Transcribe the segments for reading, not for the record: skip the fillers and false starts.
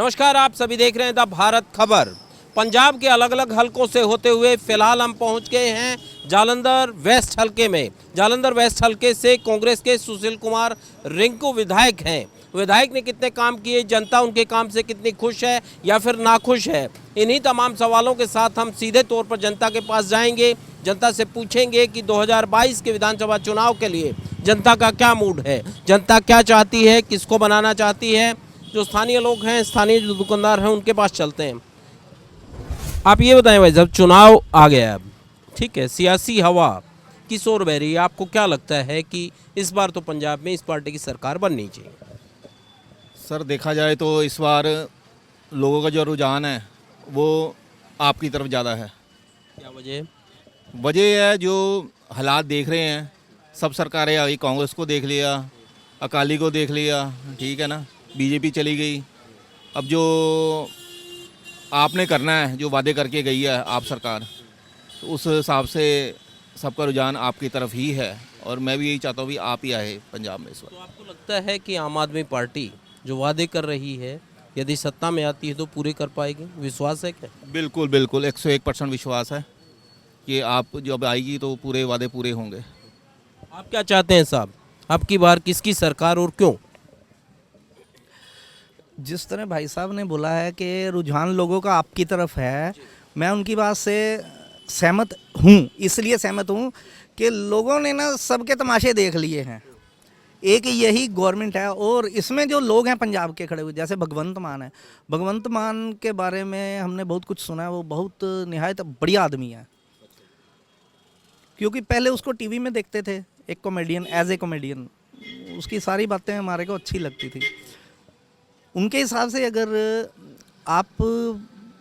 नमस्कार, आप सभी देख रहे हैं द भारत खबर। पंजाब के अलग अलग हलकों से होते हुए फिलहाल हम पहुंच गए हैं जालंधर वेस्ट हलके में। जालंधर वेस्ट हलके से कांग्रेस के सुशील कुमार रिंकू विधायक हैं। विधायक ने कितने काम किए, जनता उनके काम से कितनी खुश है या फिर नाखुश है, इन्हीं तमाम सवालों के साथ हम सीधे तौर पर जनता के पास जाएंगे। जनता से पूछेंगे कि 2022 के विधानसभा चुनाव के लिए जनता का क्या मूड है, जनता क्या चाहती है, किसको बनाना चाहती है। जो स्थानीय लोग हैं, स्थानीय जो दुकानदार हैं, उनके पास चलते हैं। आप ये बताएं भाई, जब चुनाव आ गया अब, ठीक है, सियासी हवा की शोर बह रही है, आपको क्या लगता है कि इस बार तो पंजाब में इस पार्टी की सरकार बननी चाहिए? सर देखा जाए तो इस बार लोगों का जो रुझान है वो आपकी तरफ ज़्यादा है। क्या वजह? वजह है जो हालात देख रहे हैं, सब सरकारें आ गई, कांग्रेस को देख लिया, अकाली को देख लिया, ठीक है ना, बीजेपी चली गई। अब जो आपने करना है, जो वादे करके गई है आप सरकार, तो उस हिसाब से सबका रुझान आपकी तरफ ही है और मैं भी यही चाहता हूँ भी आप ही आए पंजाब में इस बार। तो आपको लगता है कि आम आदमी पार्टी जो वादे कर रही है, यदि सत्ता में आती है तो पूरे कर पाएगी? विश्वास है क्या? बिल्कुल बिल्कुल 101% विश्वास है कि आप जब आएगी तो पूरे वादे पूरे होंगे। आप क्या चाहते हैं साहब, अब की बार किसकी सरकार और क्यों? जिस तरह भाई साहब ने बोला है कि रुझान लोगों का आपकी तरफ है, मैं उनकी बात से सहमत हूँ। इसलिए सहमत हूँ कि लोगों ने ना सबके तमाशे देख लिए हैं। एक यही गवर्नमेंट है और इसमें जो लोग हैं पंजाब के खड़े हुए, जैसे भगवंत मान है, भगवंत मान के बारे में हमने बहुत कुछ सुना है। वो बहुत निहायत बढ़िया आदमी है, क्योंकि पहले उसको टीवी में देखते थे एक कॉमेडियन, एज ए कॉमेडियन। उसकी सारी बातें हमारे को अच्छी लगती थी। उनके हिसाब से अगर आप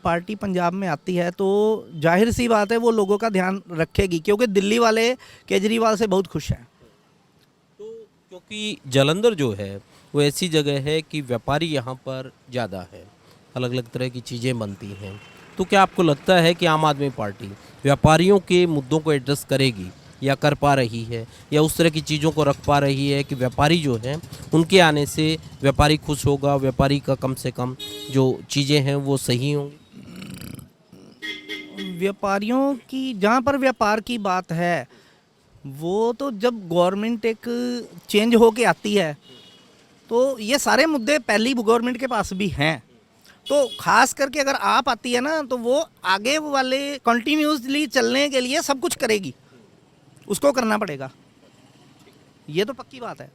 पार्टी पंजाब में आती है तो जाहिर सी बात है वो लोगों का ध्यान रखेगी, क्योंकि दिल्ली वाले केजरीवाल से बहुत खुश हैं। तो क्योंकि जालंधर जो है वो ऐसी जगह है कि व्यापारी यहाँ पर ज़्यादा है, अलग अलग तरह की चीज़ें बनती हैं। तो क्या आपको लगता है कि आम आदमी पार्टी व्यापारियों के मुद्दों को एड्रेस करेगी या कर पा रही है, या उस तरह की चीज़ों को रख पा रही है कि व्यापारी जो हैं उनके आने से व्यापारी खुश होगा, व्यापारी का कम से कम जो चीज़ें हैं वो सही होंगी? व्यापारियों की जहाँ पर व्यापार की बात है, वो तो जब गवर्नमेंट एक चेंज होके आती है तो ये सारे मुद्दे पहली गवर्नमेंट के पास भी हैं। तो खास करके अगर आप आती है ना, तो वो आगे वाले कंटिन्यूसली चलने के लिए सब कुछ करेगी, उसको करना पड़ेगा, ये तो पक्की बात है।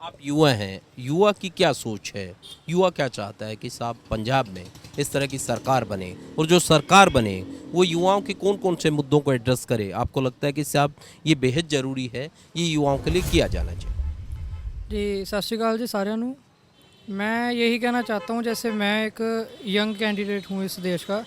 आप युवा हैं, युवा की क्या सोच है? युवा क्या चाहता है कि साहब पंजाब में इस तरह की सरकार बने, और जो सरकार बने वो युवाओं के कौन कौन से मुद्दों को एड्रेस करे? आपको लगता है कि साहब ये बेहद ज़रूरी है, ये युवाओं के लिए किया जाना चाहिए? जी सत श्री अकाल जी साਰਿਆਂ ਨੂੰ। मैं यही कहना चाहता हूँ, जैसे मैं एक यंग कैंडिडेट हूँ इस देश का,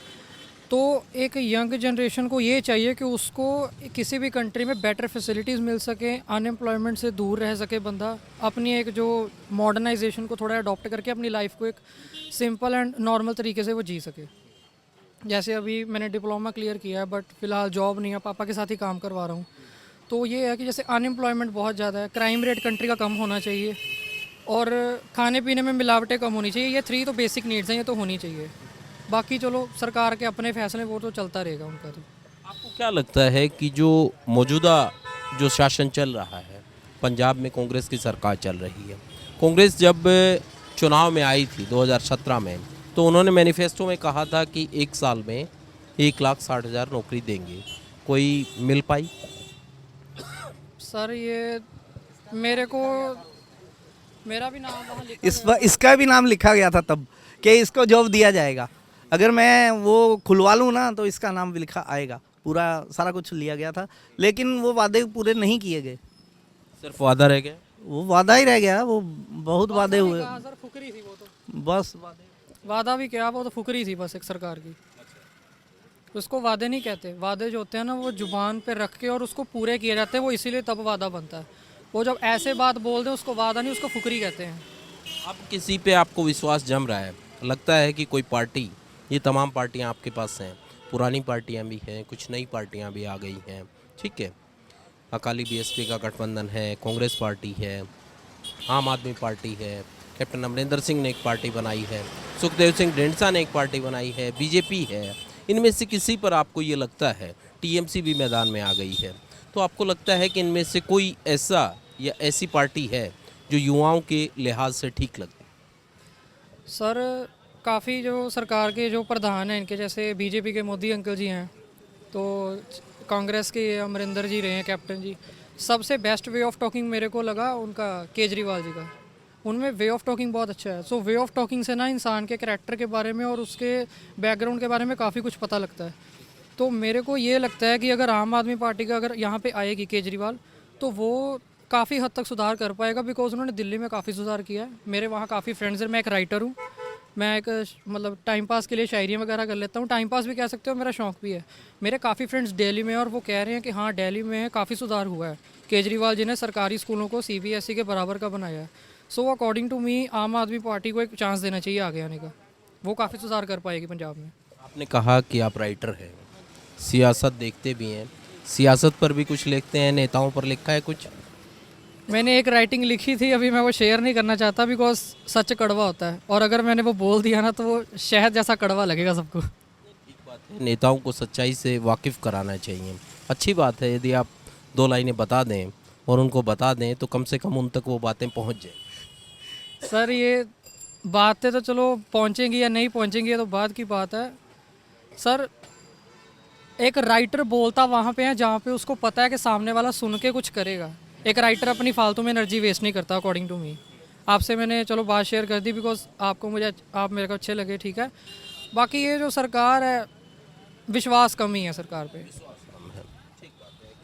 तो एक यंग जनरेशन को ये चाहिए कि उसको किसी भी कंट्री में बेटर फैसिलिटीज़ मिल सके, अनएम्प्लॉयमेंट से दूर रह सके बंदा, अपनी एक जो मॉडर्नाइजेशन को थोड़ा अडॉप्ट करके अपनी लाइफ को एक सिंपल एंड नॉर्मल तरीके से वो जी सके। जैसे अभी मैंने डिप्लोमा क्लियर किया है, बट फ़िलहाल जॉब नहीं है, पापा के साथ ही काम करवा रहा हूँ। तो ये है कि जैसे अनएम्प्लॉयमेंट बहुत ज़्यादा है, क्राइम रेट कंट्री का कम होना चाहिए, और खाने पीने में मिलावटें कम होनी चाहिए। ये 3 तो बेसिक नीड्स हैं, ये तो होनी चाहिए। बाकी चलो सरकार के अपने फैसले, वो तो चलता रहेगा उनका। तो आपको क्या लगता है कि जो मौजूदा जो शासन चल रहा है, पंजाब में कांग्रेस की सरकार चल रही है, कांग्रेस जब चुनाव में आई थी 2017 में, तो उन्होंने मैनिफेस्टो में कहा था कि 1 साल में 1,60,000 नौकरी देंगे, कोई मिल पाई? सर ये मेरे को, मेरा भी नाम वहाँ लिखा इसका भी नाम लिखा गया था तब कि इसको जॉब दिया जाएगा। अगर मैं वो खुलवा लूँ ना तो इसका नाम भी लिखा आएगा, पूरा सारा कुछ लिया गया था, लेकिन वो वादे पूरे नहीं किए गए। सिर्फ वादा रह गया? वो वादा ही रह गया, वो बहुत वादे हुए, सर फुकरी थी वो तो, बस वादा भी क्या, वो तो फुकरी थी बस एक सरकार की। उसको वादे नहीं कहते, वादे जो होते हैं ना वो जुबान पे रख के और उसको पूरे किए जाते हैं, वो इसीलिए तब वादा बनता है। वो जब ऐसे बात बोल दें उसको वादा नहीं, उसको फुकरी कहते हैं। अब किसी पे आपको विश्वास जम रहा है, लगता है कि कोई पार्टी, ये तमाम पार्टियां आपके पास हैं, पुरानी पार्टियां भी हैं, कुछ नई पार्टियां भी आ गई हैं, ठीक है, अकाली बीएसपी का गठबंधन है, कांग्रेस पार्टी है, आम आदमी पार्टी है, कैप्टन अमरिंदर सिंह ने एक पार्टी बनाई है, सुखदेव सिंह ढींडसा ने एक पार्टी बनाई है, बीजेपी है, इनमें से किसी पर आपको ये लगता है, टीएमसी भी मैदान में आ गई है, तो आपको लगता है कि इनमें से कोई ऐसा या ऐसी पार्टी है जो युवाओं के लिहाज से ठीक लगती है? सर काफ़ी जो सरकार के जो प्रधान हैं इनके, जैसे बीजेपी के मोदी अंकल जी हैं, तो कांग्रेस के अमरिंदर जी रहे हैं कैप्टन जी, सबसे बेस्ट वे ऑफ टॉकिंग मेरे को लगा उनका केजरीवाल जी का। उनमें वे ऑफ टॉकिंग बहुत अच्छा है। सो वे ऑफ टॉकिंग से ना इंसान के कैरेक्टर के बारे में और उसके बैकग्राउंड के बारे में काफ़ी कुछ पता लगता है। तो मेरे को ये लगता है कि अगर आम आदमी पार्टी का अगर यहाँ पे आएगी केजरीवाल, तो वो काफ़ी हद तक सुधार कर पाएगा, बिकॉज उन्होंने दिल्ली में काफ़ी सुधार किया है। मेरे वहाँ काफ़ी फ्रेंड्स हैं, मैं एक राइटर हूँ, मैं एक मतलब टाइम पास के लिए शायरी वगैरह कर लेता हूँ, टाइम पास भी कह सकते हो, मेरा शौक भी है। मेरे काफ़ी फ्रेंड्स दिल्ली में हैं और वो कह रहे हैं कि हाँ दिल्ली में काफ़ी सुधार हुआ है। केजरीवाल जी ने सरकारी स्कूलों को सीबीएसई के बराबर का बनाया है। सो अकॉर्डिंग टू मी आम आदमी पार्टी को एक चांस देना चाहिए आगे आने का, वो काफ़ी सुधार कर पाएगी पंजाब में। आपने कहा कि आप राइटर हैं, सियासत देखते भी हैं, सियासत पर भी कुछ लिखते हैं, नेताओं पर लिखा है कुछ? मैंने एक राइटिंग लिखी थी, अभी मैं वो शेयर नहीं करना चाहता बिकॉज सच कड़वा होता है, और अगर मैंने वो बोल दिया ना तो वो शहद जैसा कड़वा लगेगा सबको। ठीक बात है, नेताओं को सच्चाई से वाकिफ़ कराना चाहिए। अच्छी बात है, यदि आप 2 लाइनें बता दें और उनको बता दें तो कम से कम उन तक वो बातें पहुंच जाए। सर ये बातें तो चलो पहुंचेंगी या नहीं पहुंचेंगी ये तो बाद की बात है। सर एक राइटर बोलता वहाँ पे है जहाँ पे उसको पता है कि सामने वाला सुन के कुछ करेगा। एक राइटर अपनी फालतू में एनर्जी वेस्ट नहीं करता अकॉर्डिंग टू मी। आपसे मैंने चलो बात शेयर कर दी बिकॉज आप मेरे को अच्छे लगे, ठीक है। बाकी ये जो सरकार है, विश्वास कम ही है सरकार पे।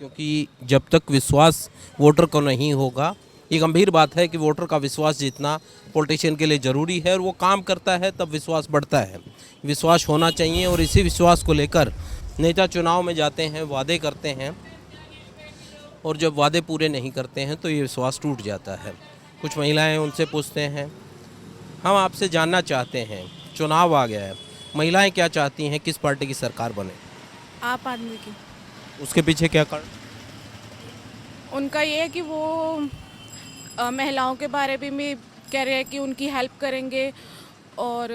क्योंकि जब तक विश्वास वोटर को नहीं होगा, ये गंभीर बात है कि वोटर का विश्वास जितना पॉलिटिशियन के लिए ज़रूरी है और वो काम करता है तब विश्वास बढ़ता है। विश्वास होना चाहिए और इसी विश्वास को लेकर नेता चुनाव में जाते हैं, वादे करते हैं और जब वादे पूरे नहीं करते हैं तो ये विश्वास टूट जाता है। कुछ महिलाएं उनसे पूछते हैं, हम आपसे जानना चाहते हैं, चुनाव आ गया है, महिलाएं क्या चाहती हैं, किस पार्टी की सरकार बने? आप आदमी की। उसके पीछे क्या कारण? उनका ये है कि वो महिलाओं के बारे में कह रहे हैं कि उनकी हेल्प करेंगे और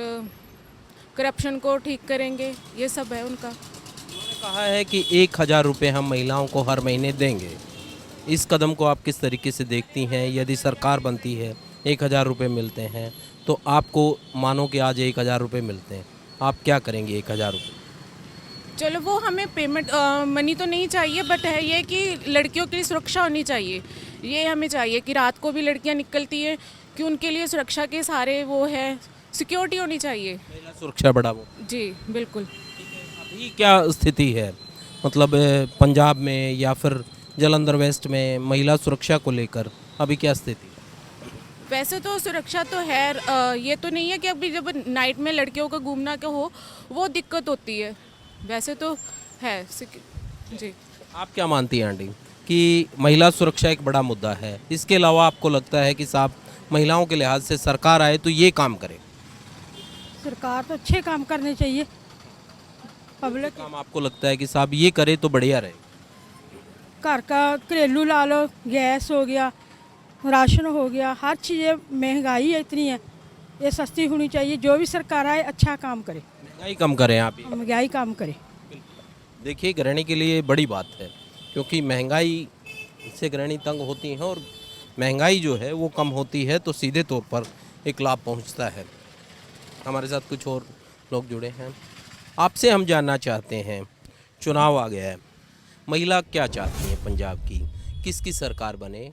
करप्शन को ठीक करेंगे, ये सब है उनका। उन्होंने कहा है कि 1000 रुपये हम महिलाओं को हर महीने देंगे। इस कदम को आप किस तरीके से देखती हैं? यदि सरकार बनती है, 1000 रुपये मिलते हैं, तो आपको मानो कि आज 1000 रुपये मिलते हैं, आप क्या करेंगे 1000 रुपये? चलो वो हमें पेमेंट मनी तो नहीं चाहिए, बट है ये कि लड़कियों के लिए सुरक्षा होनी चाहिए। ये हमें चाहिए कि रात को भी लड़कियां निकलती हैं कि उनके लिए सुरक्षा के सारे वो है, सिक्योरिटी होनी चाहिए। महिला सुरक्षा बढ़ाओ। जी बिल्कुल। अभी क्या स्थिति है, मतलब पंजाब में या फिर जालंधर वेस्ट में महिला सुरक्षा को लेकर अभी क्या स्थिति? वैसे तो सुरक्षा तो है, ये तो नहीं है कि अभी जब नाइट में लड़कियों का घूमना क्या हो वो दिक्कत होती है, वैसे तो है। जी आप क्या मानती हैं आंटी कि महिला सुरक्षा एक बड़ा मुद्दा है, इसके अलावा आपको लगता है कि साहब महिलाओं के लिहाज से सरकार आए तो ये काम करे? सरकार तो अच्छे काम करने चाहिए। पब्लिक काम आपको लगता है कि साहब ये करे तो बढ़िया रहे? घर का घरेलू ला लो, गैस हो गया, राशन हो गया, हर चीज़ें महंगाई है इतनी है, ये सस्ती होनी चाहिए। जो भी सरकार आए अच्छा काम करे, महंगाई कम करें आप ये। महंगाई काम करे। देखिए गृहिणी के लिए बड़ी बात है, क्योंकि महंगाई से गृहिणी तंग होती हैं और महंगाई जो है वो कम होती है तो सीधे तौर पर एक लाभ पहुंचता है। हमारे साथ कुछ और लोग जुड़े हैं, आपसे हम जानना चाहते हैं, चुनाव आ गया है, महिला क्या चाहती हैं पंजाब की, किसकी सरकार बने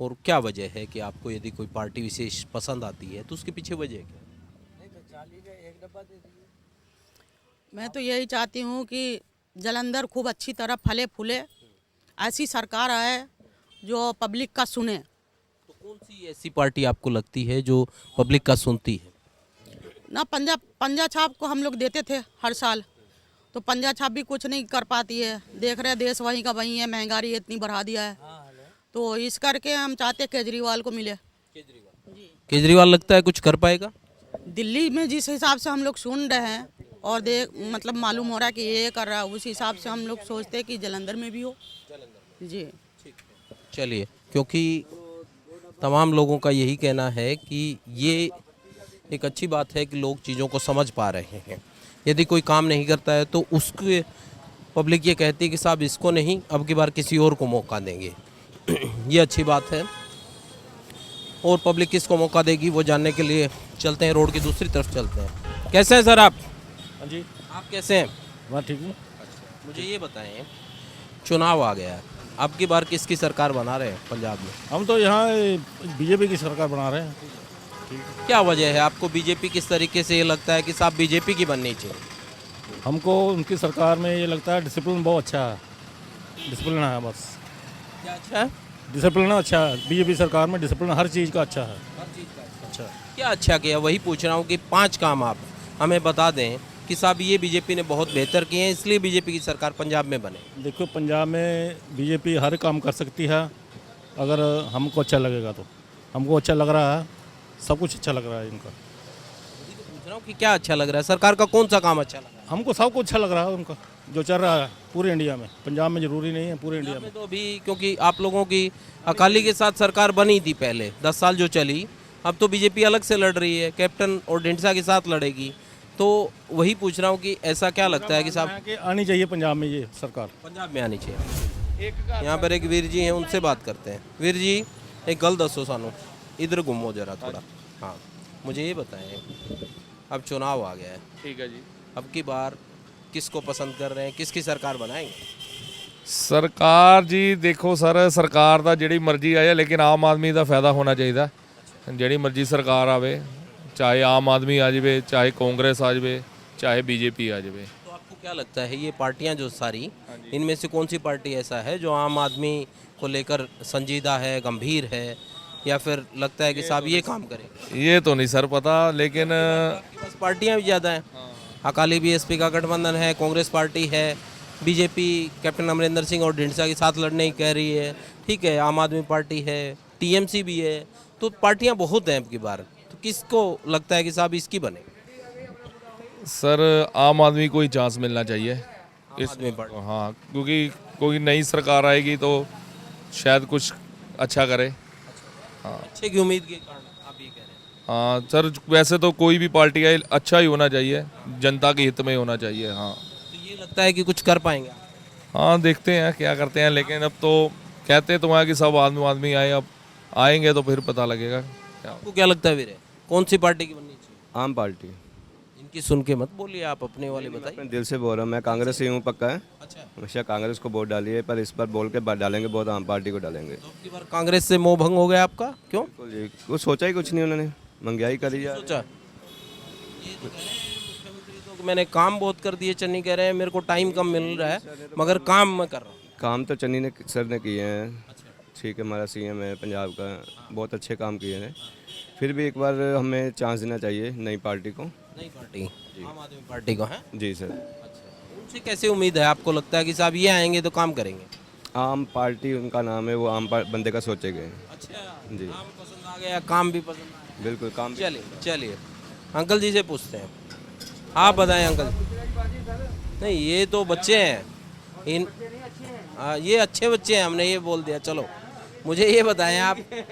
और क्या वजह है कि आपको यदि कोई पार्टी विशेष पसंद आती है तो उसके पीछे वजह क्या? मैं तो यही चाहती हूँ कि जालंधर खूब अच्छी तरह फले फूले, ऐसी सरकार आए जो पब्लिक का सुने। तो कौन सी ऐसी पार्टी आपको लगती है जो पब्लिक का सुनती है? ना पंजा छाप को हम लोग देते थे हर साल, तो पंजा छाप भी कुछ नहीं कर पाती है। देख रहे देश वहीं का वहीं है, महंगाई इतनी बढ़ा दिया है, तो इस करके हम चाहते केजरीवाल को मिले। केजरीवाल लगता है कुछ कर पाएगा? दिल्ली में जिस हिसाब से हम लोग सुन रहे हैं और देख मतलब मालूम हो रहा है कि ये कर रहा है, उस हिसाब से हम लोग सोचते हैं कि जालंधर में भी हो। जी चलिए, क्योंकि तमाम लोगों का यही कहना है कि ये एक अच्छी बात है कि लोग चीज़ों को समझ पा रहे हैं। यदि कोई काम नहीं करता है तो उसके पब्लिक ये कहती है कि साहब इसको नहीं, अब की बार किसी और को मौका देंगे। ये अच्छी बात है। और पब्लिक किसको मौका देगी वो जानने के लिए चलते हैं, रोड की दूसरी तरफ चलते हैं। कैसे हैं सर आप? हाँ जी, आप कैसे हैं? बात ठीक है। मुझे ये बताएं, चुनाव आ गया है, अब की बार किसकी सरकार बना रहे हैं पंजाब में? हम तो यहाँ बीजेपी की सरकार बना रहे हैं। क्या वजह है आपको बीजेपी किस तरीके से ये लगता है कि साहब बीजेपी की बननी चाहिए? हमको उनकी सरकार में ये लगता है डिसिप्लिन बहुत अच्छा है, डिसिप्लिन है बस, क्या अच्छा है? डिसिप्लिन अच्छा है। बीजेपी सरकार में डिसिप्लिन हर चीज़ का अच्छा है। अच्छा, क्या अच्छा किया? वही पूछ रहा हूँ कि 5 काम आप हमें बता दें कि साहब ये बीजेपी ने बहुत बेहतर किए हैं, इसलिए बीजेपी की सरकार पंजाब में बने। देखो पंजाब में बीजेपी हर काम कर सकती है अगर हमको अच्छा लगेगा तो। हमको अच्छा लग रहा है, सब कुछ अच्छा लग रहा है इनका। पूछ रहा हूँ कि क्या अच्छा लग रहा है, सरकार का कौन सा काम अच्छा लग रहा है? हमको सब कुछ अच्छा लग रहा है उनका जो चल रहा है पूरे इंडिया में। पंजाब में ज़रूरी नहीं है, पूरे इंडिया में। तो अभी क्योंकि आप लोगों की अकाली के साथ सरकार बनी थी पहले 10 साल जो चली, अब तो बीजेपी अलग से लड़ रही है, कैप्टन और ढींडसा के साथ लड़ेगी। तो वही पूछ रहा हूँ कि ऐसा क्या लगता है कि साहब कि आनी चाहिए पंजाब में ये सरकार। पंजाब में आनी चाहिए? यहाँ पर एक वीर जी हैं, उनसे बात करते हैं। वीर जी एक गल दसो सानू, इधर घूमो जरा थोड़ा। हाँ, मुझे ये बताएं, अब चुनाव आ गया है, ठीक है जी। अब की बार किसको पसंद कर रहे हैं, किसकी सरकार बनाएंगे? ਸਰਕਾਰ ਜੀ ਦੇਖੋ ਸਰ, ਸਰਕਾਰ ਦਾ ਜਿਹੜੀ ਮਰਜ਼ੀ ਆਏ ਲੇਕਿਨ ਆਮ ਆਦਮੀ ਦਾ ਫਾਇਦਾ ਹੋਣਾ ਚਾਹੀਦਾ। ਜਿਹੜੀ ਮਰਜ਼ੀ ਸਰਕਾਰ ਆਵੇ, ਚਾਹੇ ਆਮ ਆਦਮੀ ਆ ਜਾਵੇ, ਚਾਹੇ ਕਾਂਗਰਸ ਆ ਜਾਵੇ, ਚਾਹੇ बीजेपी आ जावे। तो आपको क्या लगता है ये पार्टियां जो सारी, इनमें से कौन सी पार्टी ऐसा है जो आम आदमी को लेकर संजीदा है, गंभीर है, या फिर लगता है कि साहब ये काम करें? ये तो नहीं सर पता, लेकिन आपके पास पार्टियां भी ज़्यादा हैं। अकाली बीएसपी का गठबंधन है, कांग्रेस पार्टी है, बीजेपी कैप्टन अमरिंदर सिंह और ढींडसा के साथ लड़ने की कह रही है, ठीक है, आम आदमी पार्टी है, टीएमसी भी है। तो पार्टियां बहुत हैं अब की बार, तो किसको लगता है कि साहब इसकी बने? सर आम आदमी को ही चांस मिलना चाहिए आम आदमी पार्टी। हाँ, क्योंकि कोई नई सरकार आएगी तो शायद कुछ अच्छा करे। अच्छे की उम्मीद के कारण आप ये कह रहे हैं? हाँ सर, वैसे तो कोई भी पार्टी आए अच्छा ही होना चाहिए, जनता के हित में होना चाहिए। हाँ तो ये लगता है कि कुछ कर पाएंगे आप? हाँ, देखते हैं क्या करते हैं, लेकिन अब तो कहते तो हैं कि सब आदमी आए, अब आएंगे तो फिर पता लगेगा क्या। आपको क्या लगता है वीरे, कौन सी पार्टी की बननी चाहिए? आम पार्टी। इनकी सुन के मत बोलिए, आप अपने वाले बताइए। अपने दिल से बोल रहा हूँ, मैं कांग्रेस से हूँ पक्का है। अच्छा, हमेशा कांग्रेस को वोट डालिए, पर इस बार बोल के डालेंगे बहुत, आम पार्टी को डालेंगे। तो अब की बार कांग्रेस से मोह भंग हो गया आपका, क्यों बिल्कुल जी, कुछ सोचा ही कुछ नहीं उन्होंने, महंगाई करी जा। सोचा? ये तो कह रहे हैं मुख्यमंत्री तो मैंने काम बहुत कर दिए, चन्नी कह रहे हैं मेरे को टाइम कम मिल रहा है मगर काम मैं कर रहा हूँ। काम तो चन्नी ने सर ने किए हैं, ठीक है, हमारा सीएम है पंजाब का, बहुत अच्छे काम किए हैं। फिर भी एक बार हमें चांस देना चाहिए नई पार्टी को। नई पार्टी आम आदमी पार्टी को है? जी सर। उनसे कैसे उम्मीद है, आपको लगता है कि साहब ये आएंगे तो काम करेंगे? आम पार्टी उनका नाम है, वो आम बंदे का सोचे गए। अच्छा, जी काम पसंद आ गया, काम भी पसंद आ गया। बिल्कुल काम। चलिए चलिए अंकल जी से पूछते हैं, आप बताएं अंकल। नहीं, ये तो बच्चे हैं, इन ये अच्छे बच्चे हैं, हमने ये बोल दिया। चलो मुझे ये बताएं,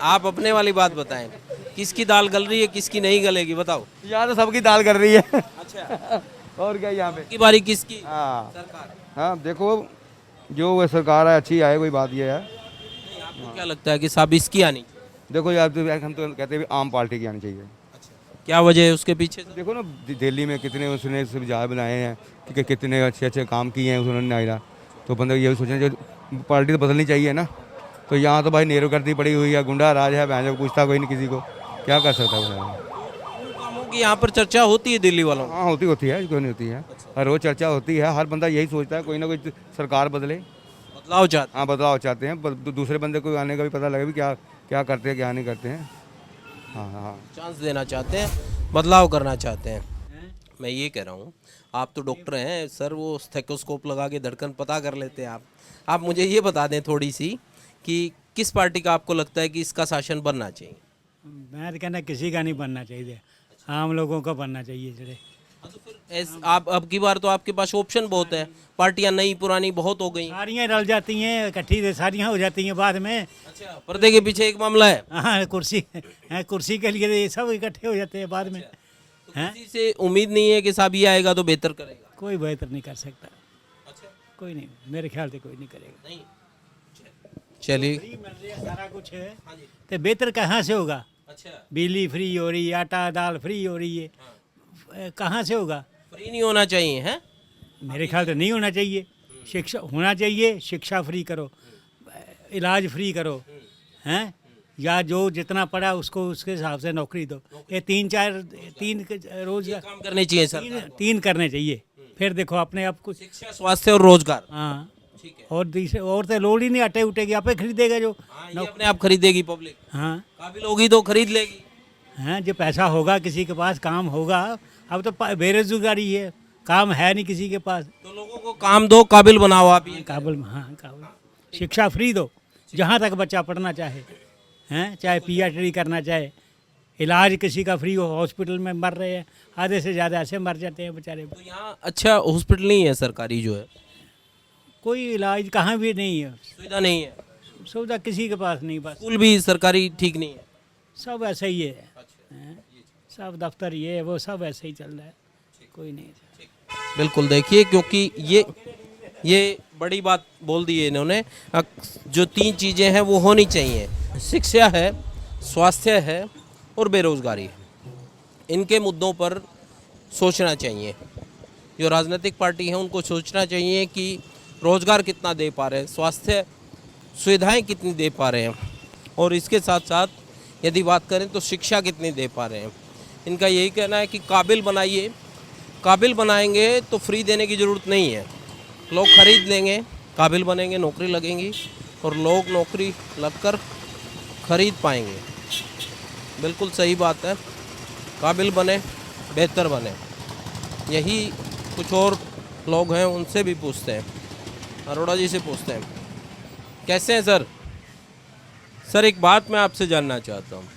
आप अपने वाली बात बताएं, किसकी दाल गल रही है, किसकी नहीं गलेगी, बताओ। यहाँ तो सबकी दाल कर रही है। अच्छा, और क्या यहाँ पे की बारी किसकी? हाँ सरकार। हाँ, देखो जो वो सरकार है अच्छी आए, कोई बात ये है। आपको क्या लगता है कि साहब इसकी आनी चाहिए? देखो यार, तो हम तो कहते हैं आम पार्टी की आनी चाहिए। क्या वजह है उसके पीछे? देखो ना, दिल्ली में कितने उसने सुविधाएं बनाए हैं, कि कितने अच्छे अच्छे काम किए हैं उन्होंने आया, तो बंदा ये भी सोचना चाहिए पार्टी तो बदलनी चाहिए ना। तो यहाँ तो भाई नेहरूगर्दी पड़ी हुई है, गुंडा राज है, भैंस पूछता कोई नहीं किसी को, क्या कर सकता है वो। उन कामों की यहाँ पर चर्चा होती है दिल्ली वालों की? हाँ होती है, क्यों नहीं होती है, हर रोज चर्चा होती है। हर बंदा यही सोचता है कोई ना कोई सरकार बदले, बदलाव चाहते हाँ बदलाव चाहते हैं, दूसरे बंदे को आने का भी पता लगे भी क्या क्या करते हैं क्या नहीं करते हैं। हाँ हाँ, चांस देना चाहते हैं, बदलाव करना चाहते हैं। मैं ये कह रहा हूँ, आप तो डॉक्टर हैं सर, वो स्टेथोस्कोप लगा के धड़कन पता कर लेते हैं आप मुझे ये बता दें थोड़ी सी कि किस पार्टी का आपको लगता है कि इसका शासन बनना चाहिए? मैं तो कहना किसी का नहीं बनना चाहिए, आम लोगों का बनना चाहिए जड़े। तो फिर आप अब की बार तो आपके पास ऑप्शन बहुत है, पार्टियां नई पुरानी बहुत हो गई। सारियाँ रल जाती हैं, इकट्ठी सारियाँ हो जाती हैं बाद में। अच्छा, पर्दे के पीछे एक मामला है। हाँ, कुर्सी के लिए ये सब इकट्ठे हो जाते हैं बाद में। हैं? किसी से उम्मीद नहीं है कि साहब ये आएगा तो बेहतर करेगा? कोई बेहतर नहीं कर सकता, अच्छा, कोई नहीं, मेरे ख्याल से कोई नहीं करेगा। नहीं, चलिए। फ्री मिल रही है, सारा कुछ है, तो बेहतर कहाँ से होगा? अच्छा, बिजली फ्री हो रही है, आटा दाल फ्री हो रही है, कहाँ से होगा? फ्री नहीं होना चाहिए है? मेरे ख्याल से नहीं होना चाहिए। शिक्षा होना चाहिए, शिक्षा फ्री करो, इलाज फ्री करो, हैं, या जो जितना पढ़ा उसको उसके हिसाब से नौकरी दो। ये तीन रोज काम करने चाहिए सर। तीन करने चाहिए, फिर देखो अपने आप को। शिक्षा, स्वास्थ्य और रोजगार। हाँ, ठीक है। और दूसरे और तो लोड ही नहीं, आटे उटेगी आपे खरीदेगा जो। हाँ, ये अपने आप खरीदेगी पब्लिक। हाँ काबिल होगी तो खरीद लेगी। हाँ, जो पैसा होगा किसी के पास, काम होगा। अब तो बेरोजगारी है, काम है नहीं किसी के पास। तो लोगों को काम दो, काबिल बनाओ आप ये। काबिल, हाँ काबिल। शिक्षा फ्री दो, जहाँ तक बच्चा पढ़ना चाहे, हैं, चाहे PhD करना चाहे। इलाज किसी का फ्री हो, हॉस्पिटल में मर रहे हैं आधे से ज़्यादा, ऐसे मर जाते हैं बेचारे। तो यहाँ अच्छा हॉस्पिटल नहीं है सरकारी जो है? कोई इलाज कहाँ भी नहीं है, सुविधा नहीं है। सुविधा किसी के पास नहीं, बस स्कूल भी सरकारी ठीक नहीं है। सब ऐसा ही है, हैं? सब दफ्तर ये वो सब ऐसे ही चल रहा है, कोई नहीं। बिल्कुल, देखिए, क्योंकि ये बड़ी बात बोल दी है इन्होंने। जो तीन चीज़ें हैं वो होनी चाहिए, शिक्षा है, स्वास्थ्य है और बेरोजगारी है। इनके मुद्दों पर सोचना चाहिए। जो राजनीतिक पार्टी हैं उनको सोचना चाहिए कि रोज़गार कितना दे पा रहे हैं, स्वास्थ्य सुविधाएं कितनी दे पा रहे हैं, और इसके साथ साथ यदि बात करें तो शिक्षा कितनी दे पा रहे हैं। इनका यही कहना है कि काबिल बनाइए, काबिल बनाएंगे तो फ्री देने की ज़रूरत नहीं है, लोग खरीद लेंगे, काबिल बनेंगे, नौकरी लगेंगी और लोग नौकरी लगकर खरीद पाएंगे। बिल्कुल सही बात है, काबिल बने, बेहतर बने। यही कुछ और लोग हैं, उनसे भी पूछते हैं, अरोड़ा जी से पूछते हैं। कैसे हैं सर? सर, एक बात मैं आपसे जानना चाहता हूँ,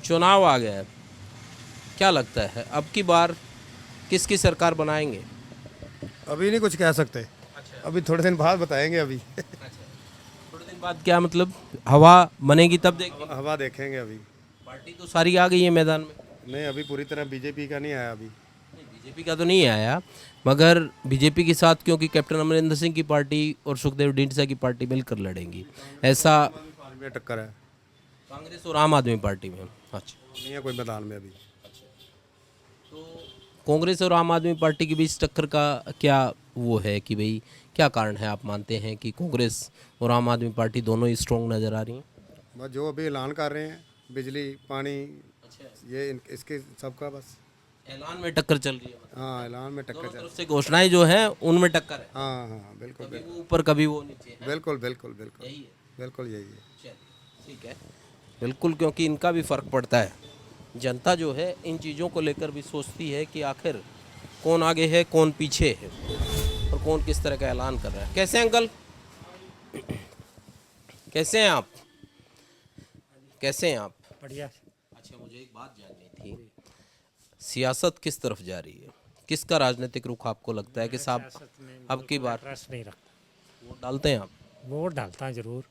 चुनाव आ गया है, क्या लगता है अब की बार किसकी सरकार बनाएंगे? अभी नहीं कुछ कह सकते। अभी थोड़े दिन बाद बताएंगे। अभी थोड़े दिन बाद क्या मतलब? हवा बनेगी तब देखेंगे। हवा देखेंगे। अभी पार्टी तो सारी आ गई है मैदान में। नहीं, अभी पूरी तरह बीजेपी का नहीं आया। अभी बीजेपी का तो नहीं आया, मगर बीजेपी के साथ क्योंकि कैप्टन अमरिंदर सिंह की पार्टी और सुखदेव ढींढसा की पार्टी मिलकर लड़ेंगी, ऐसा में टक्कर है कांग्रेस और आम आदमी पार्टी में। अच्छा, नहीं है कोई मैदान में अभी। कांग्रेस और आम आदमी पार्टी के बीच टक्कर का क्या वो है कि भाई क्या कारण है? आप मानते हैं कि कांग्रेस और आम आदमी पार्टी दोनों ही स्ट्रॉन्ग नज़र आ रही हैं? बस जो अभी ऐलान कर रहे हैं, बिजली पानी, ये इसके सबका बस ऐलान में टक्कर चल रही है। हाँ, ऐलान में टक्कर चल तरफ से घोषणाएं जो हैं उनमें टक्कर है। हाँ हाँ, बिल्कुल कभी वो ऊपर कभी वो नीचे है। बिल्कुल बिल्कुल बिल्कुल यही है। बिल्कुल यही है। चलिए, ठीक है, बिल्कुल, क्योंकि इनका भी फ़र्क पड़ता है। जनता जो है इन चीज़ों को लेकर भी सोचती है कि आखिर कौन आगे है, कौन पीछे है और कौन किस तरह का ऐलान कर रहा है। कैसे हैं अंकल? कैसे हैं आप? कैसे हैं आप? बढ़िया। अच्छा, मुझे एक बात जाननी थी, सियासत किस तरफ जा रही है? किसका राजनीतिक रुख आपको लगता है कि साहब अब की बार इंटरेस्ट नहीं रखता। वोट डालते हैं आप? वोट डालता हूँ जरूर,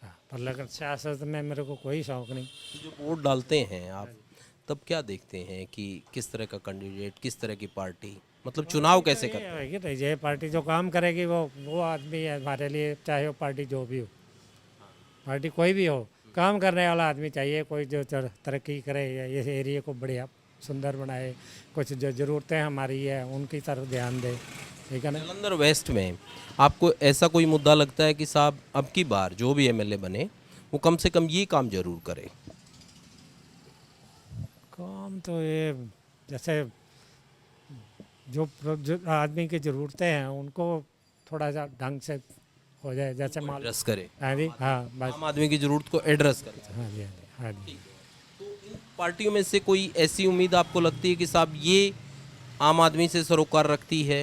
हाँ, पर लेकिन सियासत में मेरे को कोई शौक नहीं। जो वोट डालते हैं आप, तब क्या देखते हैं कि किस तरह का कैंडिडेट, किस तरह की पार्टी, मतलब चुनाव कैसे करते हैं? ये पार्टी जो काम करेगी वो आदमी है हमारे लिए, चाहे वो पार्टी जो भी हो, पार्टी कोई भी हो, काम करने वाला आदमी चाहिए। कोई जो तरक्की करे या इस एरिया को बढ़िया सुंदर बनाए, कुछ जो ज़रूरतें हमारी है उनकी तरफ ध्यान दे, ठीक है ना। जालंधर वेस्ट में आपको ऐसा कोई मुद्दा लगता है कि साहब अब की बार जो भी एमएलए बने वो कम से कम ये काम जरूर करे? काम तो ये जैसे जो आदमी की ज़रूरतें हैं उनको थोड़ा सा ढंग से हो जाए, जैसे मान एड्रेस करे। हाँ जी, हाँ बस, आम आदमी की जरूरत को एड्रेस करे। हाँ जी, हाँ जी, हाँ जी। तो इन पार्टियों में से कोई ऐसी उम्मीद आपको लगती है कि साहब ये आम आदमी से सरोकार रखती है,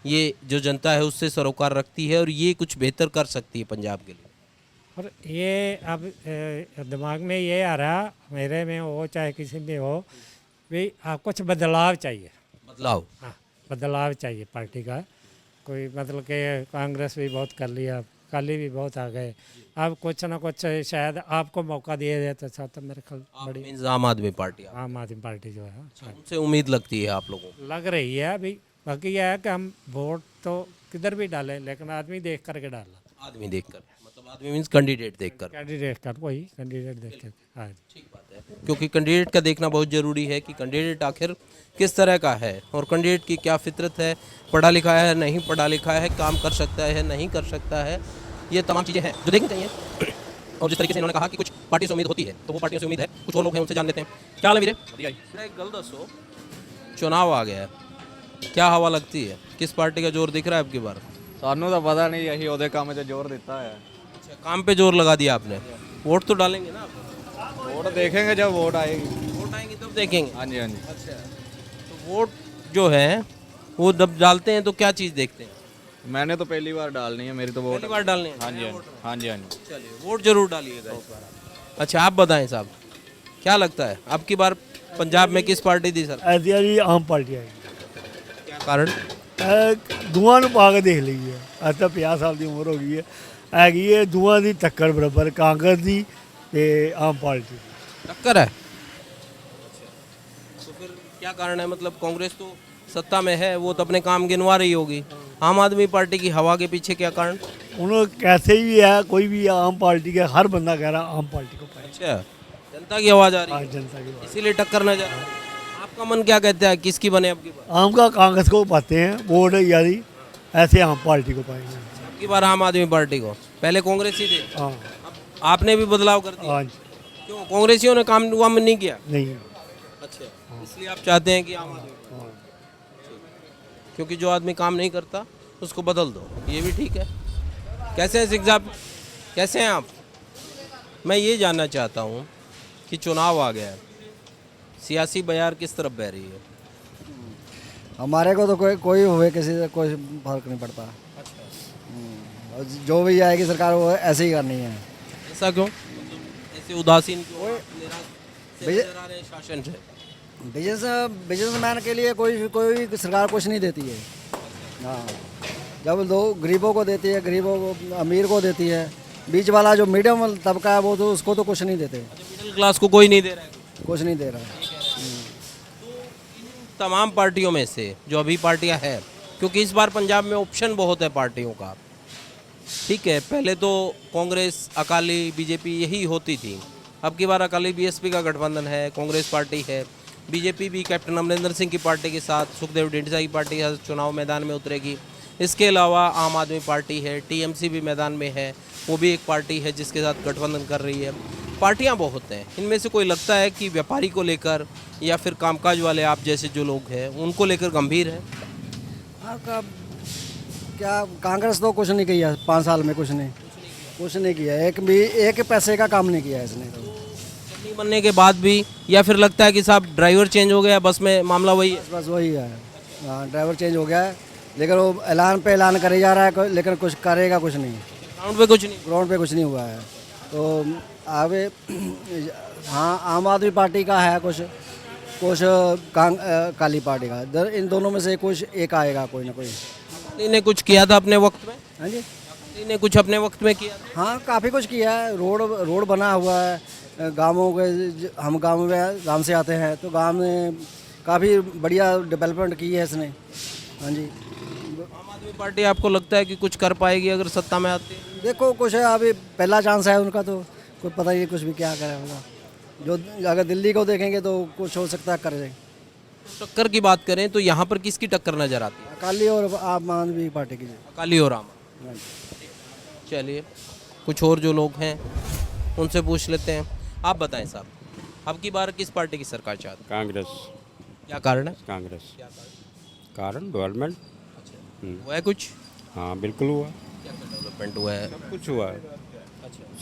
ये जो जनता है उससे सरोकार रखती है और ये कुछ बेहतर कर सकती है पंजाब के लिए? और ये अब दिमाग में ये आ रहा, मेरे में हो चाहे किसी में हो, भाई कुछ बदलाव चाहिए। बदलाव? हाँ, बदलाव चाहिए पार्टी का। कोई मतलब कि कांग्रेस भी बहुत कर लिया, अकाली भी बहुत आ गए। अब कुछ ना कुछ शायद आपको मौका दिया जाए तो अच्छा, तो मेरे ख्याल बड़ी मीन्स आम आदमी पार्टी आम आदमी पार्टी जो है उनसे उम्मीद लगती है आप लोगों को? लग रही है अभी। बाकी यह है कि हम वोट तो किधर भी डालें, लेकिन आदमी देख करके डालना। आदमी देखकर, मतलब आदमी मीन्स कैंडिडेट देखकर। कैंडिडेट का वही कैंडिडेट देख कर। हाँ ठीक बात है, क्योंकि कैंडिडेट का देखना बहुत ज़रूरी है कि कैंडिडेट आखिर किस तरह का है और कैंडिडेट की क्या फितरत है, पढ़ा लिखा है नहीं पढ़ा लिखा है, काम कर सकता है नहीं कर सकता है, ये तमाम चीज़ें हैं जो देखनी चाहिए। और जिस तरीके से इन्होंने कहा कि कुछ पार्टी से उम्मीद होती है तो वो पार्टियों से उम्मीद है। कुछ और लोग हैं, उनसे जान लेते हैं। क्या हाल है वीरे? एक गल दसो, चुनाव आ गया है, क्या हवा लगती है, किस पार्टी का जोर दिख रहा है अब की बार? सानू तो पता नहीं, यही ओदे काम से जोर देता है। अच्छा, काम पे जोर लगा दिया आपने। वोट तो डालेंगे ना आप? वोट देखेंगे जब वोट आएगी। वोट आएंगे तब देखेंगे। हाँ जी, हाँ जी। अच्छा, तो वोट जो है वो जब डालते हैं तो क्या चीज़ देखते हैं? मैंने तो पहली बार डालनी है, मेरी तो वोट पहली बार डालनी है? हाँ जी, हाँ जी, हाँ जी, हाँ जी। चलिए, वोट जरूर डालिएगा इस बार। अच्छा, आप बताएं साहब, क्या लगता है अब की बार पंजाब में किस पार्टी दी सर? ऐसी जी आम पार्टी आई। क्या कारण? दोवां ਨੂੰ ਪਾ ਕੇ ਦੇਖ ਲਈ ਹੈ। ਅੱਜ ਤਾਂ 50 ਸਾਲ ਦੀ ਉਮਰ ਹੋ ਗਈ ਹੈ। ਹੈਗੀ ਹੈ ਦੋਵਾਂ ਦੀ ਟੱਕਰ ਬਰਾਬਰ, ਕਾਂਗਰਸ ਦੀ ਤੇ ਆਮ ਪਾर्टी टक्कर है। तो फिर क्या कारण है? मतलब कांग्रेस तो सत्ता में है, वो तो अपने काम गिनवा रही होगी। आम आदमी पार्टी की हवा के पीछे क्या कारण? उन्होंने कैसे भी है, कोई भी आम पार्टी के हर बंदा कह रहा आम पार्टी को पाए। अच्छा, जनता की आवाज आ रही हाँ, है, जनता की बात। इसीलिए टक्कर नजर आ रही है। आपका मन क्या कहता है, किसकी बने अब की बार? आम का कांग्रेस को पाते हैं वोट, यानी ऐसे आम पार्टी को पाएंगे। अब की बार आम आदमी पार्टी को, पहले कांग्रेस ही थे, हाँ अब आपने भी बदलाव कर दिया। हाँ जी। क्यों, कांग्रेसियों ने काम वाम नहीं किया? नहीं। अच्छा, इसलिए आप चाहते हैं कि आम आदमी, क्योंकि जो आदमी काम नहीं करता उसको बदल दो, ये भी ठीक है। कैसे हैं सिख साहब, कैसे हैं आप? मैं ये जानना चाहता हूँ कि चुनाव आ गया है, सियासी बयार किस तरफ बह रही है? हमारे को तो कोई हुए किसी से कोई फर्क नहीं पड़ता। और जो भी आएगी सरकार वो ऐसे ही करनी है। ऐसा क्यों, ऐसे उदासीन क्यों, निराश से नजर आ रहे हैं शासन से? बिजनेसमैन के लिए कोई सरकार कुछ नहीं देती है। हाँ, जब लोग गरीबों को देती है, गरीबों को अमीर को देती है, बीच वाला जो मीडियम तबका है वो तो उसको तो कुछ नहीं देते। मिडिल क्लास को कोई नहीं दे रहा है? कुछ नहीं दे रहा है। तमाम पार्टियों में से जो अभी पार्टियां हैं, क्योंकि इस बार पंजाब में ऑप्शन बहुत है पार्टियों का, ठीक है, पहले तो कांग्रेस अकाली बीजेपी यही होती थी, अब की बार अकाली बीएसपी का गठबंधन है, कांग्रेस पार्टी है, बीजेपी भी कैप्टन अमरिंदर सिंह की पार्टी के साथ, सुखदेव ढींढसा की पार्टी के साथ चुनाव मैदान में उतरेगी। इसके अलावा आम आदमी पार्टी है, टीएमसी भी मैदान में है, वो भी एक पार्टी है जिसके साथ गठबंधन कर रही है। पार्टियां बहुत हैं, इनमें से कोई लगता है कि व्यापारी को लेकर या फिर कामकाज वाले आप जैसे जो लोग हैं उनको लेकर गंभीर है? हाँ, क्या कांग्रेस तो कुछ नहीं किया 5 साल में, कुछ नहीं किया, एक पैसे का काम नहीं किया इसने तो। चटनी बनने के बाद भी, या फिर लगता है कि साहब ड्राइवर चेंज हो गया, बस में मामला वही है? बस वही है। हाँ, ड्राइवर चेंज हो गया है, लेकिन वो ऐलान पे ऐलान करे जा रहा है, लेकिन कुछ करेगा कुछ नहीं। ग्राउंड पे कुछ नहीं हुआ है। तो आगे हाँ, आम आदमी पार्टी का है कुछ काली पार्टी का, इन दोनों में से कुछ एक आएगा कोई ना कोई। ने कुछ किया था अपने वक्त में? हाँ जी, ने कुछ अपने वक्त में किया? हाँ, काफ़ी कुछ किया है। रोड बना हुआ है गाँवों के, हम गाँव से आते हैं तो गाँव में काफ़ी बढ़िया डेवलपमेंट की है इसने। हाँ जी। आम आदमी पार्टी आपको लगता है कि कुछ कर पाएगी अगर सत्ता में आती है? देखो, कुछ है, अभी पहला चांस है उनका, तो कोई पता नहीं कुछ भी क्या करेगा। जो अगर दिल्ली को देखेंगे तो कुछ हो सकता है कर जाए। टक्कर की बात करें तो यहाँ पर किसकी टक्कर नजर आती है? अकाली और आम आदमी पार्टी की। अकाली और आम। चलिए, कुछ और जो लोग हैं उनसे पूछ लेते हैं। आप बताएं साहब, अब की बार किस पार्टी की सरकार चाहते हैं? कांग्रेस। क्या कारण है? कांग्रेस। कारण डेवलपमेंट हुआ है कुछ? हाँ, बिल्कुल हुआ। क्या डेवलपमेंट हुआ है? सब कुछ हुआ है।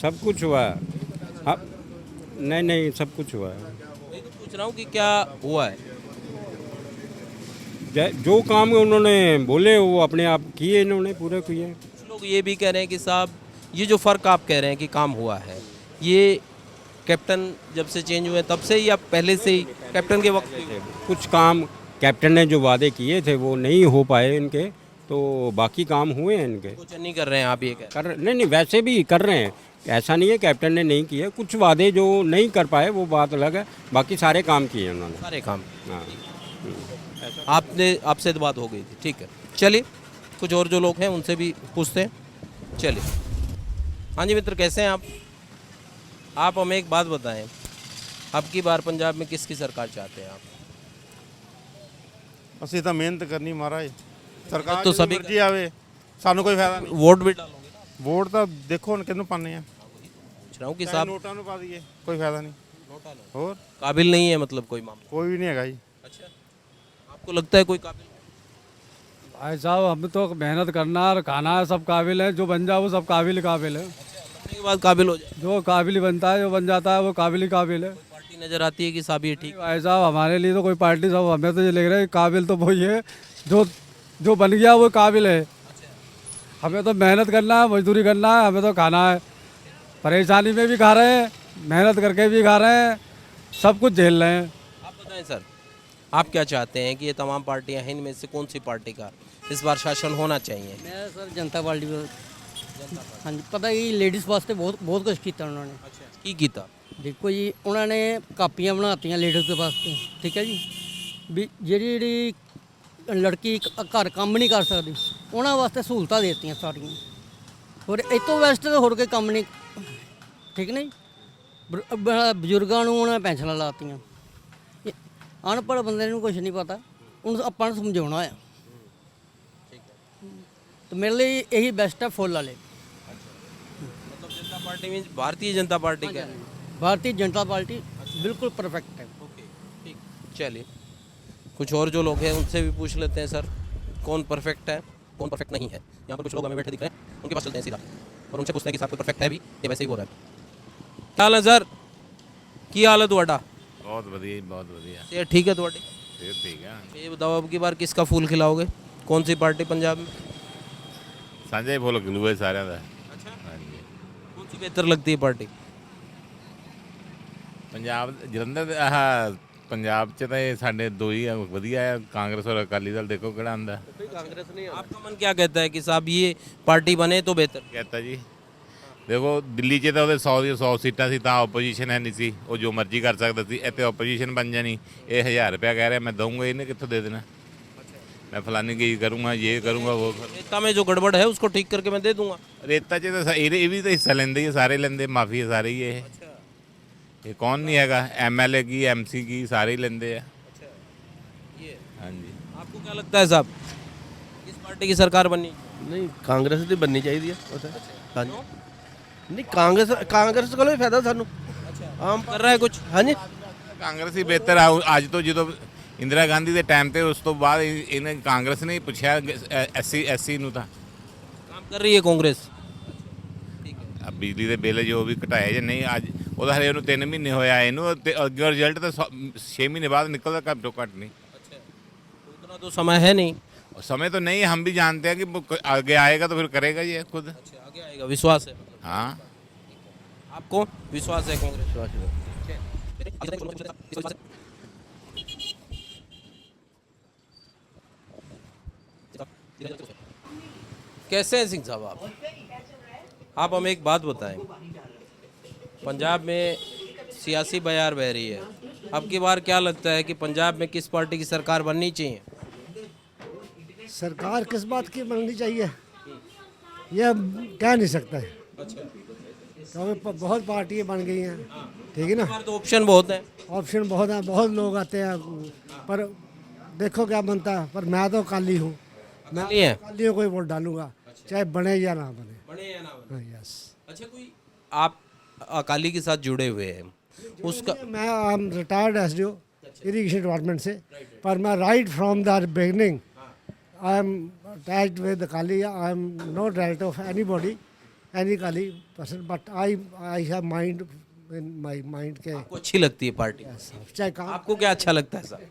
सब कुछ हुआ है। हाँ, नहीं, सब कुछ हुआ है। मैं तो पूछ रहा हूँ कि क्या हुआ है? जो काम उन्होंने बोले वो अपने आप किए, इन्होंने पूरे किए। कुछ लोग ये भी कह रहे हैं कि साहब ये जो फ़र्क आप कह रहे हैं कि काम हुआ है, ये कैप्टन जब से चेंज हुए तब से ही या पहले से ही कैप्टन के वक्त? कुछ काम कैप्टन ने जो वादे किए थे वो नहीं हो पाए इनके, तो बाकी काम हुए हैं इनके। कुछ नहीं कर रहे हैं आप ये कर नहीं, वैसे भी कर रहे हैं, ऐसा नहीं है कैप्टन ने नहीं किए, कुछ वादे जो नहीं कर पाए वो बात अलग है, बाकी सारे काम किए उन्होंने। सारे काम। हाँ। आपसे तो बात हो गई थी, ठीक है। चलिए कुछ और जो लोग हैं उनसे भी पूछते हैं। चलिए, हाँ जी मित्र, कैसे हैं आप हमें एक बात बताएं, अब की बार पंजाब में किसकी सरकार चाहते हैं आप? ਅਸੀਂ ਤਾਂ ਮਿਹਨਤ ਕਰਨੀ ਮਹਾਰਾਜ, ਸਰਕਾਰ तो तो सभी मर्जी आवे, ਸਾਨੂੰ ਕੋਈ ਫਾਇਦਾ ਨਹੀਂ। वोट भी डालोगे? ਵੋਟ ਤਾਂ ਦੇਖੋ ਹੁਣ ਕਿਹਨੂੰ ਪਾਣੇ ਆ। पूछ रहा हूँ कि ਚਾਹੇ साहब ਨੋਟਾਂ ਨੂੰ ਪਾ ਦਈਏ, ਕੋਈ ਫਾਇਦਾ ਨਹੀਂ। ਹੋਰ काबिल नहीं है, मतलब कोई मामला? ਕੋਈ ਵੀ ਨਹੀਂ ਹੈਗਾ ਜੀ। अच्छा, आपको लगता है कोई काबिल? भाई साहब हम तो मेहनत करना और खाना है, सब काबिल है, जो बन जाए वो सब काबिल है। करने के बाद काबिल हो जाए? जो काबिल ही बनता है, जो बन जाता है वो काबिल ही काबिल है। पार्टी नजर आती है कि साहब ये ठीक? भाई साहब हमारे लिए तो कोई पार्टी, सब हमें तो ये लग रहा है काबिल तो वही है जो बन गया वो काबिल है। हमें तो मेहनत करना है, मजदूरी करना है, हमें तो खाना है, परेशानी में भी खा रहे हैं, मेहनत करके भी खा रहे हैं, सब कुछ झेल रहे हैं। आप बताएं सर, आप क्या चाहते हैं कि ये तमाम पार्टियां हैं, इनमें से कौन सी पार्टी का इस बार शासन होना चाहिए? मैं सर जनता पार्टी हाँ जी, पता कि लेडीज़ वास्ते बहुत कुछ किया उन्होंने। अच्छा, की कीता? देखो जी, उन्होंने कापियां बनातियां लेडीज़ के वास्ते, ठीक है जी, भी ਜਿਹੜੀ लड़की घर काम नहीं कर सकती उन्होंने वास्ते सहूलतां देतियां सारियां, और इस तो वैस्ट तो होर कोई काम नहीं, ठीक नहीं। बजुर्गों को उन्होंने पेंशन लातियां, अनपढ़ बंदे ਨੂੰ कुछ नहीं पता, उन ਆਪਾਂ ਨੂੰ समझाना है, तो मेरे लिए यही बेस्ट है फुल वाले। मतलब जनता पार्टी में भारतीय जनता पार्टी का है? भारतीय जनता पार्टी बिल्कुल परफेक्ट है। ओके, ठीक। चलिए कुछ और जो लोग हैं उनसे भी पूछ लेते हैं, सर कौन परफेक्ट है, कौन परफेक्ट नहीं है। यहाँ पर कुछ लोग हमें बैठे दिख रहे हैं, उनके पास चलते हैं सीधा और उनसे पूछते हैं कि साहब कोई परफेक्ट है भी ये वैसे ही हो रहा है। क्या हाल है सर, की हाल है ਤੁਹਾਡਾ? बहुत बढ़िया, बहुत बढ़िया। ये ठीक है ਤੁਹਾਡੀ? ये ठीक है। ये बताओ अब की बार किसका फूल खिलाओगे, कौन सी पार्टी पंजाब में? साझा फुल खिलू है सारे का। अच्छा, हाँ जी। कौन सी बेहतर लगती है पार्टी? पंजाब जलंधर आह पंजाब च तो साढ़े दो ही वधिया है, कांग्रेस और अकाली दल देखो किहड़ा आंदा। कांग्रेस नहीं। आपका मन क्या कहता है कि साहब ये पार्टी बने तो बेहतर? कहता जी देखो दिल्ली च तो 100 दी 100 सीटां सी, तां ओपोजिशन है नहीं सी, वो जो मर्जी कर सकता सी। इत्थे ओपोजिशन बन जानी, ये 1000 रुपया कह रहा मैं दूंगा, इन्हें कित्थों दे देना, मैं फलानी की करूँगा, ये करूँगा, वो रेता में जो गड़बड़ है उसको ठीक करके मैं दे दूंगा। रेता च तो ये भी तो हिस्सा लेंदे ही, सारे लेंदे, माफी है सारे ही ये कौन नहीं हैगा, MLA की MC की सारे ही लेंदे हैं। हाँ जी। आपको क्या लगता है साहब, किस पार्टी की सरकार बननी? नहीं कांग्रेस की बननी चाहिए। हाँ जी, नहीं कांग्रेस को फायदा सानू आम कर रहा है कुछ। हाँ जी, कांग्रेस ही बेहतर है। अज तो जो इंदिरा गांधी के टाइम पे उस तो बाद इन्हें कांग्रेस ने पूछा SC नूं तां काम कर रही है कांग्रेस। अब बिजली के बिल जो भी घटाए ਜਾਂ नहीं, अज ਉਹਦਾ ਹਰੇ ਉਹਨੂੰ 3 ਮਹੀਨੇ ਹੋਇਆ, ਇਹਨੂੰ ਅੱਗੇ ਰਿਜ਼ਲਟ ਤਾਂ 6 महीने बाद निकलता घट तो घट नहीं। उतना तो समय है नहीं। और समय तो नहीं, हम भी जानते हैं कि आगे आएगा तो फिर करेगा ये खुद। आगे आएगा, विश्वास है? हाँ। आपको विश्वास है कांग्रेस? कैसे हैं सिंह साहब आप हमें एक बात बताएं, पंजाब में सियासी बयार बह रही है, अब की बार क्या लगता है कि पंजाब में किस पार्टी की सरकार बननी चाहिए? सरकार किस बात की बननी चाहिए यह कह नहीं सकता है, क्योंकि बहुत पार्टियाँ बन गई हैं, ठीक है ना। तो ऑप्शन बहुत है। ऑप्शन बहुत हैं, बहुत लोग आते हैं, पर देखो क्या बनता है। पर मैं तो अकाली हूँ, मैं अकालियों को ही वोट डालूंगा, चाहे बने या ना बने। बने या ना बने। यस। अच्छा, कोई आप अकाली के साथ जुड़े हुए हैं उसका? मैं I am retired SDO irrigation department से, पर मैं right from the beginning I am attached with Akali. I am not right of anybody, any Akali person, but I have mind in my mind के। आपको अच्छी लगती है पार्टी? चाहे काम। आपको क्या अच्छा लगता है सर?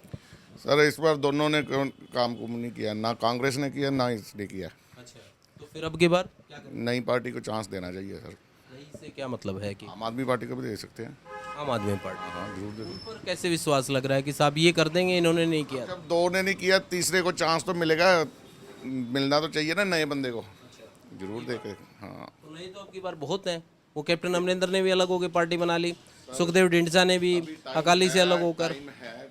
सर इस बार दोनों ने काम को नहीं किया, ना कांग्रेस ने किया ना इसने किया। अच्छा, तो फिर अब की बार क्या करें? नई पार्टी को चांस देना चाहिए सर। इससे क्या मतलब है कि आम आदमी पार्टी को भी दे सकते हैं। आम आदमी पार्टी? हाँ जरूर दे। उन पर कैसे विश्वास लग रहा है कि साहब ये कर देंगे, इन्होंने नहीं किया? जब दो ने नहीं किया, तीसरे को चांस तो मिलेगा। मिलना तो चाहिए ना नए बंदे को, जरूर देखे। हाँ, तो नहीं तो अब की बार बहुत हैं। वो कैप्टन अमरिंदर ने भी अलग होकर पार्टी बना ली, सुखदेव ढींडसा ने भी अकाली से अलग होकर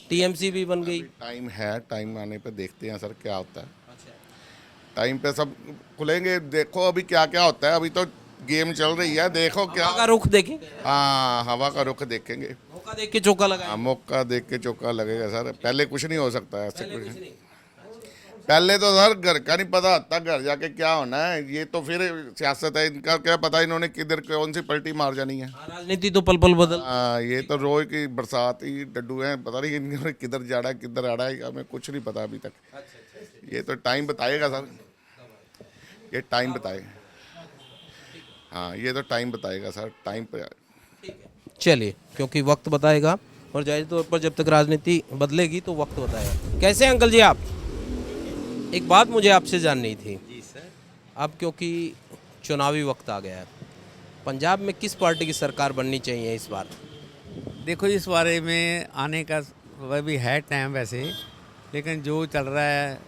टीएमसी भी बन गई। टाइम है, टाइम आने पे देखते हैं सर क्या होता है। टाइम पे सब खुलेंगे, देखो अभी क्या क्या होता है। अभी तो गेम चल रही है, देखो क्या का रुख देखेंगे। हाँ, हवा का रुख देखेंगे। मौका देख के चौका लगा। हाँ, मौका देख के चौका लगेगा सर। पहले कुछ नहीं हो सकता है, ऐसे कुछ नहीं। पहले तो सर घर का नहीं पता था, घर जाके क्या होना है। ये तो फिर सियासत है, इनका क्या पता इन्होंने किधर कौन सी पलटी मार जानी है। राजनीति तो पल पल बदल। हाँ, ये तो रोज की बरसात ही डड्डू हैं, पता नहीं इन्होंने किधर जाना है किधर आना है, हमें कुछ नहीं पता अभी तक। ये तो टाइम बताएगा सर, ये टाइम बताएगा। हाँ, ये तो टाइम बताएगा सर, टाइम पे। चलिए, क्योंकि वक्त बताएगा और जाहिर तौर पर जब तक राजनीति बदलेगी तो वक्त बताएगा। कैसे अंकल जी आप? एक बात मुझे आपसे जाननी थी जी सर। अब क्योंकि चुनावी वक्त आ गया है, पंजाब में किस पार्टी की सरकार बननी चाहिए इस बार? देखो, इस बारे में आने का वह भी है टाइम वैसे, लेकिन जो चल रहा है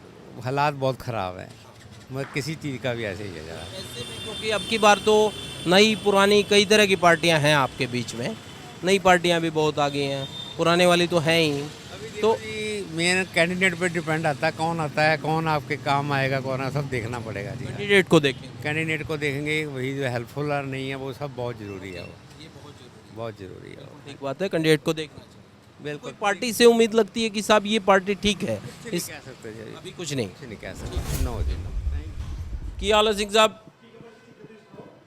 हालात बहुत ख़राब है। मतलब किसी चीज़ का भी ऐसे ही है ज़रा। क्योंकि अब की बार तो नई पुरानी कई तरह की पार्टियां हैं आपके बीच में, नई पार्टियां भी बहुत आ गई हैं, पुराने वाली तो हैं ही। तो मेन कैंडिडेट पे डिपेंड आता है, कौन आता है, कौन आपके काम आएगा, कौन सब देखना पड़ेगा जी। कैंडिडेट को देखेंगे, कैंडिडेट को देखेंगे, वही जो हेल्पफुल और नहीं है वो सब बहुत ज़रूरी है। वो बहुत ज़रूरी है। ठीक बात है, कैंडिडेट को देखना चाहिए। बिल्कुल। पार्टी से उम्मीद लगती है कि साहब ये पार्टी ठीक है, इस कह सकते हैं अभी कुछ नहीं कह सकते। नो जी नो। की हाल है सिंह साहब?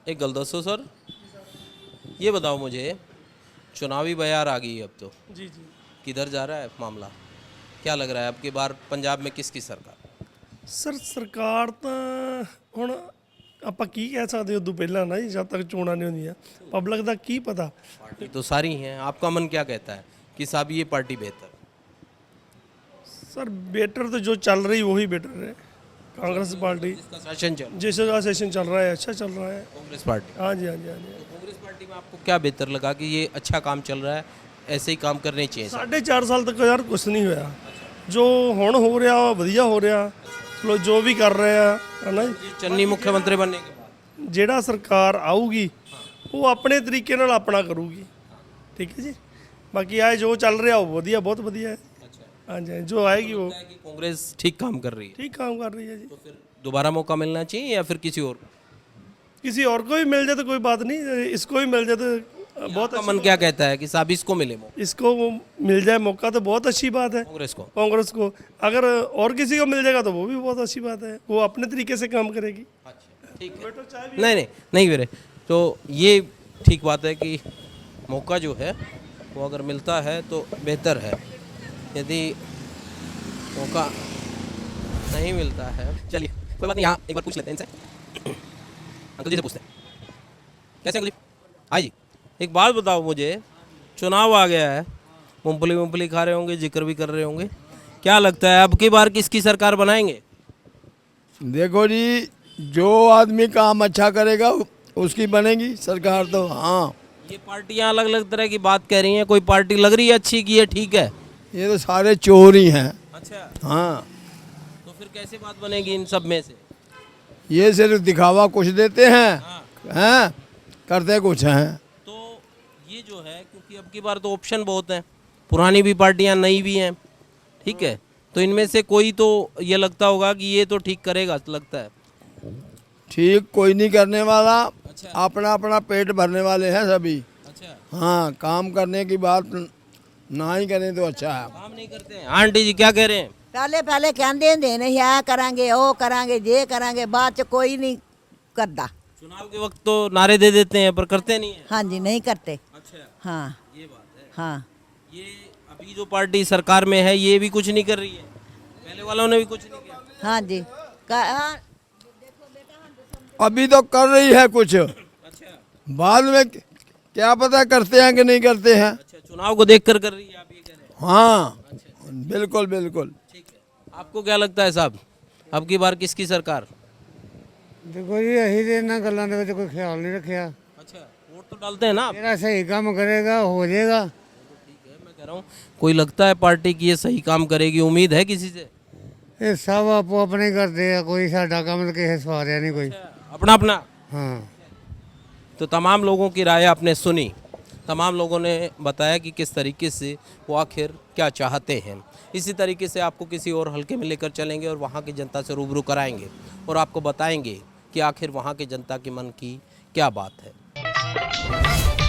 एक गल दसो सर, ये बताओ मुझे, चुनावी बयार आ गई अब तो जी जी, किधर जा रहा है मामला? क्या लग रहा है अब की बार पंजाब में किसकी सरकार? ਸਰ ਸਰਕਾਰ ਤਾਂ ਹੁਣ ਆਪਾਂ ਕੀ ਕਹਿ ਸਕਦੇ ਉਦੋਂ ਪਹਿਲਾਂ ਨਾ ਜੀ, ਜਦ ਤੱਕ ਚੋਣਾਂ ਨਹੀਂ ਹੁੰਦੀਆਂ ਪਬਲਿਕ ਦਾ ਕੀ ਪਤਾ। पार्टी तो सारी हैं, आपका मन क्या कहता है कि साहब ये पार्टी बेहतर? सर बेटर तो जो चल रही वही बेटर है। कांग्रेस पार्टी शासन चल जिसका सेशन चल रहा है अच्छा चल रहा है। कांग्रेस पार्टी, हाँ जी हाँ जी हाँ जी। कांग्रेस पार्टी में आपको क्या बेहतर लगा कि ये अच्छा काम चल रहा है, ऐसे ही काम करने चाहिए? 4.5 ਸਾਲ ਤੱਕ ਯਾਰ ਕੁਛ ਨਹੀਂ ਹੋਇਆ, ਜੋ ਹੁਣ ਹੋ ਰਿਹਾ ਵਾ ਵਧੀਆ ਹੋ ਰਿਹਾ। ਚਲੋ ਜੋ ਵੀ ਕਰ ਰਹੇ ਆ ਹੈ ਨਾ ਜੀ। चन्नी मुख्यमंत्री बनने के बाद ਜਿਹੜਾ ਸਰਕਾਰ ਆਊਗੀ ਉਹ ਆਪਣੇ ਤਰੀਕੇ ਨਾਲ ਆਪਣਾ ਕਰੂਗੀ, ਠੀਕ ਹੈ ਜੀ। ਬਾਕੀ ਆਏ ਜੋ ਚੱਲ ਰਿਹਾ ਉਹ ਵਧੀਆ, ਬਹੁਤ ਵਧੀਆ ਹੈ। हाँ जी, जो आएगी वो कांग्रेस ठीक काम कर रही है, ठीक काम कर रही है जी। तो फिर दोबारा मौका मिलना चाहिए या फिर किसी और? किसी और को भी मिल जाए तो कोई बात नहीं, इसको भी मिल जाए तो बहुत आपका मन क्या कहता है कि साहब इसको मिले मौका? इसको मिल जाए मौका तो बहुत अच्छी बात है। कांग्रेस को? कांग्रेस को अगर और किसी को मिल जाएगा तो वो भी बहुत अच्छी बात है, वो अपने तरीके से काम करेगी। ठीक है। नहीं नहीं नहीं मेरे तो ये ठीक बात है कि मौका जो है वो अगर मिलता है तो बेहतर है, यदि मौका नहीं मिलता है। चलिए कोई बात नहीं, यहाँ एक बार पूछ लेते हैं इनसे। अंकल जी से पूछते हैं, कैसे अंकल जी? हाँ जी, एक बात बताओ मुझे, चुनाव आ गया है, मूंगफली खा रहे होंगे, जिक्र भी कर रहे होंगे, क्या लगता है अब की बार किसकी सरकार बनाएंगे? देखो जी, जो आदमी काम अच्छा करेगा उसकी बनेगी सरकार तो। हाँ, ये पार्टियां अलग अलग तरह की बात कह रही हैं, कोई पार्टी लग रही है अच्छी कि ये ठीक है? ये तो सारे चोर ही हैं। अच्छा, हाँ, तो फिर कैसे बात बनेगी इन सब में से? ये सिर्फ दिखावा कुछ देते हैं, हैं करते कुछ हैं। तो ये जो है, क्योंकि अब की बार तो ऑप्शन बहुत हैं, पुरानी भी पार्टियां नई भी हैं, ठीक है, तो इनमें से कोई तो ये लगता होगा कि ये तो ठीक करेगा, लगता है। ठीक कोई नहीं करने वाला, अपना अपना पेट भरने वाले हैं सभी। अच्छा, हाँ, काम करने की बात ना ही करें तो अच्छा है। काम नहीं करते हैं। आंटी जी क्या कह रहे हैं? पहले कहते हैं नहीं आ करांगे वो करांगे ये करांगे, बाद च कोई नहीं करता। चुनाव के वक्त तो नारे दे देते हैं पर करते नहीं है। हाँ जी, नहीं करते। अच्छा, हाँ ये बात है। हाँ, ये अभी जो पार्टी सरकार में है ये भी कुछ नहीं कर रही है, पहले वालों ने भी कुछ नहीं किया। हाँ जी, हाँ अभी तो कर रही है कुछ, बाद में क्या पता करते हैं कि नहीं करते हैं। अच्छा, चुनाव को देख कर रही है आप ये कह रहे हैं? हाँ, बिल्कुल बिल्कुल। आपको क्या लगता है साहब, अब की बार किसकी सरकार? देखो जी, अही तो इन्होंने गलों के कोई ख्याल नहीं रखा। अच्छा, वोट तो डालते हैं ना आप? मेरा सही काम करेगा हो जाएगा। ठीक है, मैं कह रहा हूँ कोई लगता है पार्टी की ये सही काम करेगी, उम्मीद है किसी से? ਇਹ ਸਭ ਆਪੋ ਆਪਣੇ ਕਰਦੇ ਆ, ਕੋਈ ਸਾਡਾ ਕੰਮ ਤਾਂ ਕਿਸੇ ਸਵਾਰਿਆ ਨਹੀਂ ਕੋਈ। अपना अपना। हाँ। तो तमाम लोगों की राय आपने सुनी। तमाम लोगों ने बताया कि किस तरीके से वो आखिर क्या चाहते हैं। इसी तरीके से आपको किसी और हलके में लेकर चलेंगे और वहाँ की जनता से रूबरू कराएंगे और आपको बताएंगे कि आखिर वहाँ की जनता के मन की क्या बात है।